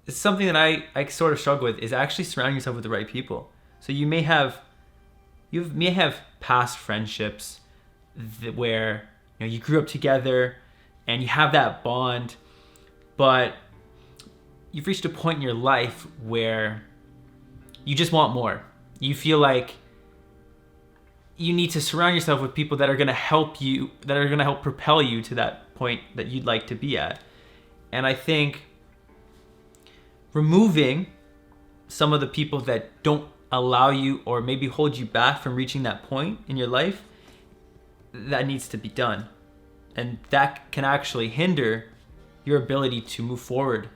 it's something that I sort of struggle with, is actually surrounding yourself with the right people. So you may have past friendships where you grew up together and you have that bond, but you've reached a point in your life where you just want more. You feel like you need to surround yourself with people that are going to help you, that are going to help propel you to that point that you'd like to be at. And I think removing some of the people that don't allow you or maybe hold you back from reaching that point in your life, that needs to be done. And that can actually hinder your ability to move forward.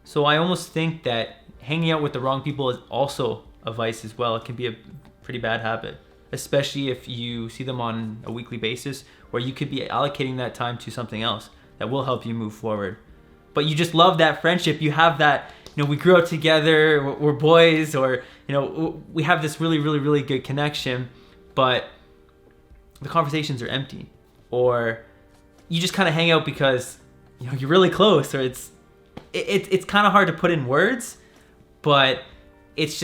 So I almost think that hanging out with the wrong people is also a vice as well. It can be a pretty bad habit, especially if you see them on a weekly basis, where you could be allocating that time to something else that will help you move forward. But you just love that friendship. You have that, we grew up together, we're boys, or, we have this really, really, really good connection, but the conversations are empty. Or you just kind of hang out because, you're really close, or it's kind of hard to put in words, but it's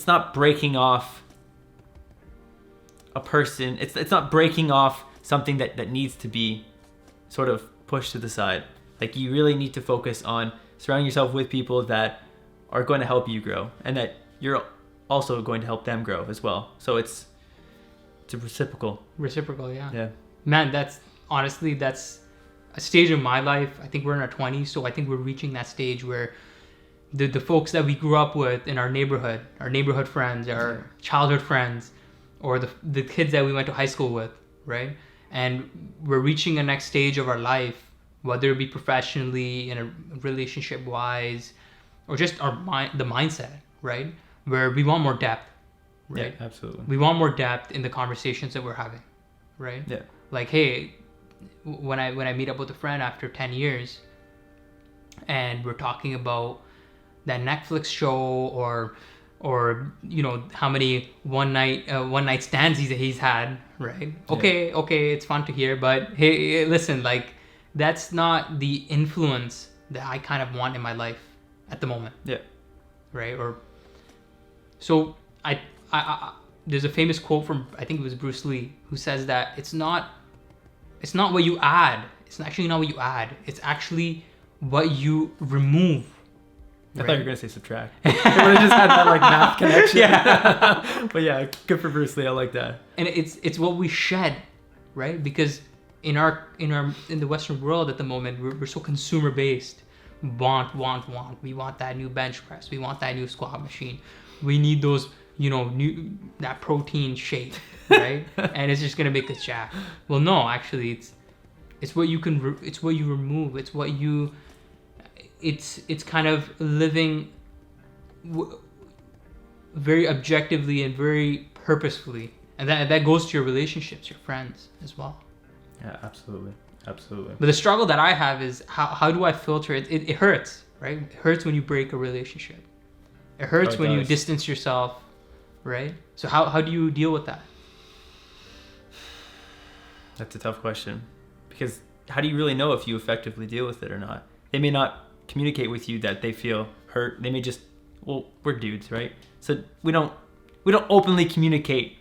not breaking off a person. It's not breaking off something that needs to be sort of pushed to the side. Like, you really need to focus on surrounding yourself with people that are going to help you grow, and that you're also going to help them grow as well. So it's a reciprocal. Yeah. Man, that's a stage of my life. I think we're in our 20s, so I think we're reaching that stage where the folks that we grew up with in our neighborhood friends, our childhood friends, or the kids that we went to high school with, right? And we're reaching a next stage of our life, whether it be professionally, in a relationship wise, or just the mindset, right? Where we want more depth, right? Yeah, absolutely. We want more depth in the conversations that we're having, right? Yeah. Like, hey, when I meet up with a friend after 10 years and we're talking about that Netflix show or how many one night stands he's had, right? Okay, it's fun to hear, but hey, listen, like, that's not the influence that I kind of want in my life at the moment. Yeah. Right? Or so I there's a famous quote from, I think it was Bruce Lee, who says that it's not what you add. It's actually not what you add. It's actually what you remove. I thought you were going to say subtract. It would have just had that math connection. Yeah. But yeah, good for Bruce Lee. I like that. And it's what we shed, right? Because in the Western world at the moment, we're so consumer based. Want. We want that new bench press. We want that new squat machine. We need those, that protein shake, right? And it's just going to make us jack. Well, no, actually, it's what you can. It's what you remove. It's what you. It's kind of living very objectively and very purposefully, and that goes to your relationships, your friends as well. Yeah, absolutely. But the struggle that I have is how do I filter it? It hurts, right? It hurts when you break a relationship. It hurts when you distance yourself, right? So how do you deal with that? That's a tough question, because how do you really know if you effectively deal with it or not? They may not communicate with you that they feel hurt. They may just, we're dudes, right? So we don't openly communicate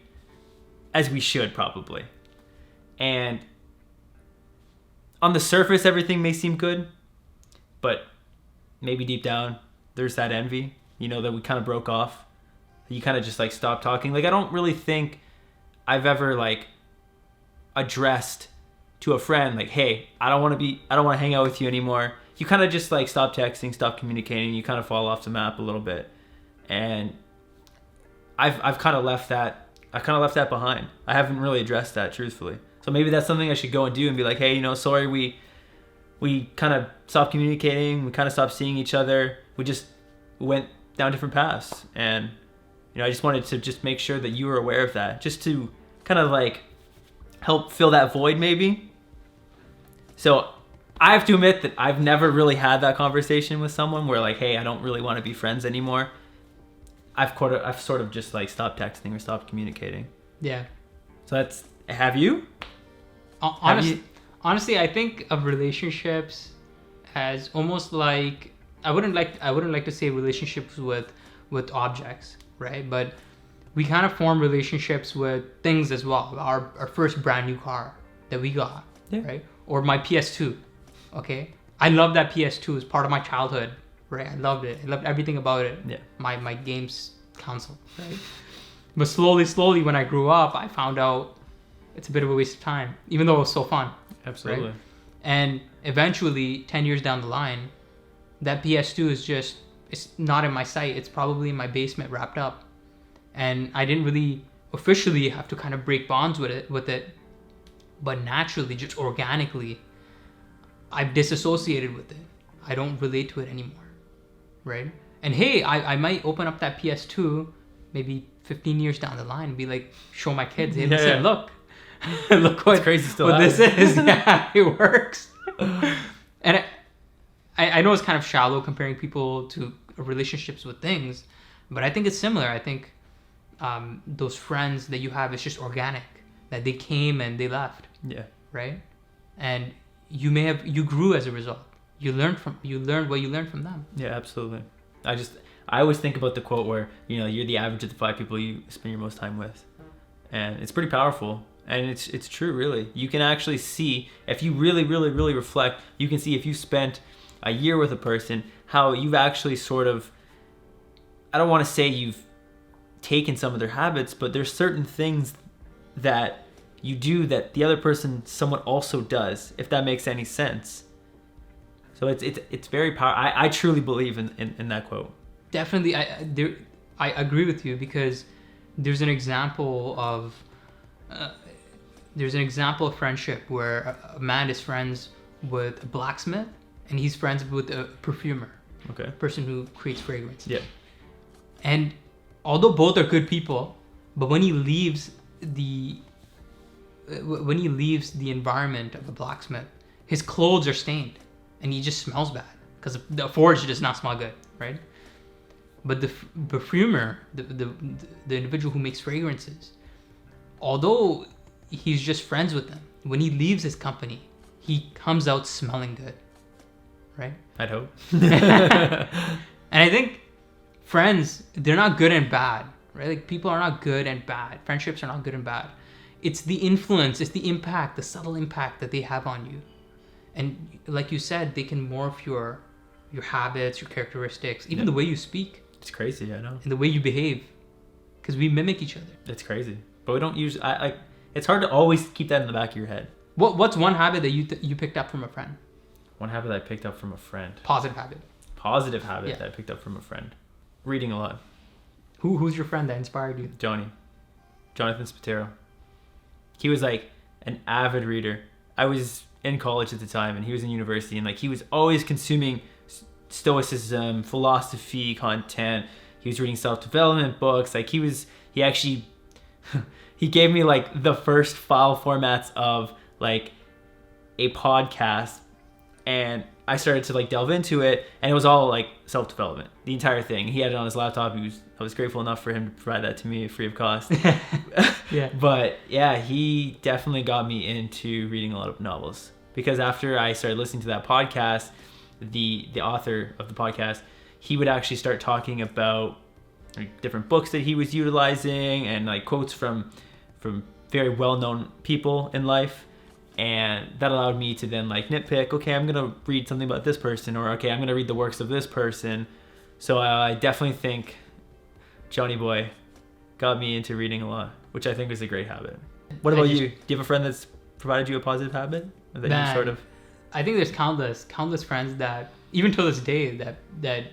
as we should, probably. And on the surface, everything may seem good, but maybe deep down, there's that envy, that we kind of broke off. You kind of just stopped talking. I don't really think I've ever addressed to a friend, hey, I don't want to hang out with you anymore. You kind of just stop texting, stop communicating. You kind of fall off the map a little bit. And I've kind of left that. I kind of left that behind. I haven't really addressed that, truthfully. So maybe that's something I should go and do and be like, hey, sorry, we kind of stopped communicating. We kind of stopped seeing each other. We just went down different paths. And, I just wanted to just make sure that you were aware of that, just to kind of help fill that void maybe. So I have to admit that I've never really had that conversation with someone where hey, I don't really want to be friends anymore. I've sort of just stopped texting or stopped communicating. Yeah. So have you? Honestly, I think of relationships as almost like I wouldn't like to say relationships with objects, right? But we kind of form relationships with things as well. Our first brand new car that we got, right? Or my PS2. Okay, I love that PS2. It's part of my childhood, right? I loved it. I loved everything about it. Yeah. My games console, right? But slowly, when I grew up, I found out it's a bit of a waste of time, even though it was so fun. Absolutely. Right? And eventually, 10 years down the line, that PS2 it's not in my sight. It's probably in my basement wrapped up. And I didn't really officially have to kind of break bonds with it. But naturally, just organically, I've disassociated with it. I don't relate to it anymore, right? And hey, I might open up that PS2 maybe 15 years down the line and be like, show my kids, hey, listen, look what, crazy still what this is. Yeah, it works. And I know it's kind of shallow comparing people to relationships with things, but I think it's similar. I think those friends that you have, it's just organic, that they came and they left. Yeah. Right? And you grew as a result. You learned what you learned from them. Yeah, absolutely. I always think about the quote where, you're the average of the 5 people you spend your most time with. And it's pretty powerful. And it's true, really. You can actually see, if you really, really, really reflect, you can see if you spent a year with a person, how you've actually sort of, I don't want to say you've taken some of their habits, but there's certain things that you do that the other person somewhat also does, if that makes any sense. So it's very powerful. I truly believe in that quote. Definitely, I agree with you, because there's an example of friendship where a man is friends with a blacksmith and he's friends with a perfumer. Okay. A person who creates fragrance. Yeah. And although both are good people, but when he leaves the environment of the blacksmith, his clothes are stained and he just smells bad because the forge does not smell good, right? But the perfumer, the individual who makes fragrances, although he's just friends with them, when he leaves his company, he comes out smelling good, right? I'd hope. And I think friends, they're not good and bad, right? Like, people are not good and bad. Friendships are not good and bad. It's the influence, it's the impact, the subtle impact that they have on you. And like you said, they can morph your habits, your characteristics, even the way you speak. It's crazy, I know. And the way you behave. Because we mimic each other. It's crazy. But we don't use... it's hard to always keep that in the back of your head. What's one habit that you picked up from a friend? One habit that I picked up from a friend. Positive habit. Positive habit that I picked up from a friend. Reading a lot. Who's your friend that inspired you? Jonathan Spatero. He was like an avid reader. I was in college at the time and he was in university, and like he was always consuming stoicism, philosophy content. He was reading self-development books. Like he actually he gave me like the first file formats of like a podcast, and I started to like delve into it, and it was all like self-development, the entire thing. He had it on his laptop. I was grateful enough for him to provide that to me free of cost. Yeah. But yeah, he definitely got me into reading a lot of novels, because after I started listening to that podcast, the author of the podcast, he would actually start talking about like different books that he was utilizing and like quotes from very well-known people in life. And that allowed me to then like nitpick, okay, I'm going to read something about this person, or okay, I'm going to read the works of this person. So I definitely think Johnny Boy got me into reading a lot, which I think is a great habit. What about you? Do you have a friend that's provided you a positive habit? Or that you sort of... I think there's countless friends that, even to this day, that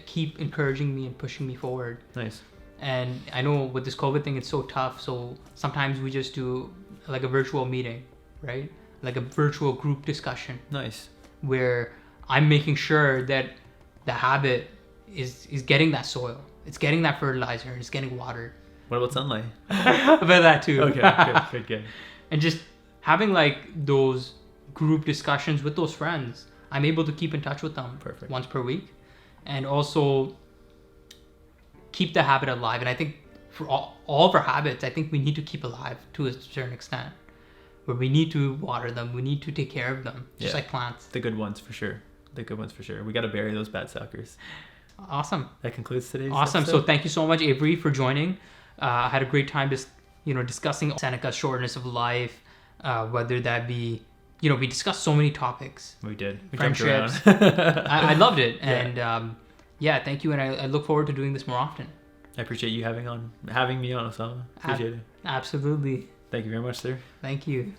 keep encouraging me and pushing me forward. Nice. And I know with this COVID thing, it's so tough. So sometimes we just do like a virtual meeting, right? Like a virtual group discussion. Nice. Where I'm making sure that the habit is getting that soil. It's getting that fertilizer. It's getting watered. What about sunlight? About that too. Okay, good. And just having like those group discussions with those friends, I'm able to keep in touch with them once per week, and also keep the habit alive. And I think for all of our habits, I think we need to keep alive to a certain extent, where we need to water them, we need to take care of them, just like plants. The good ones, for sure. the good ones for sure. We got to bury those bad suckers. Awesome. That concludes today's Awesome. episode. So thank you so much, Avery, for joining. I had a great time just, discussing Seneca's Shortness of Life, whether that be, we discussed so many topics. We did. We Friendships. jumped around. I loved it. Yeah. And thank you. And I look forward to doing this more often. I appreciate you having me on, Osama. Appreciate it. Absolutely. Thank you very much, sir. Thank you.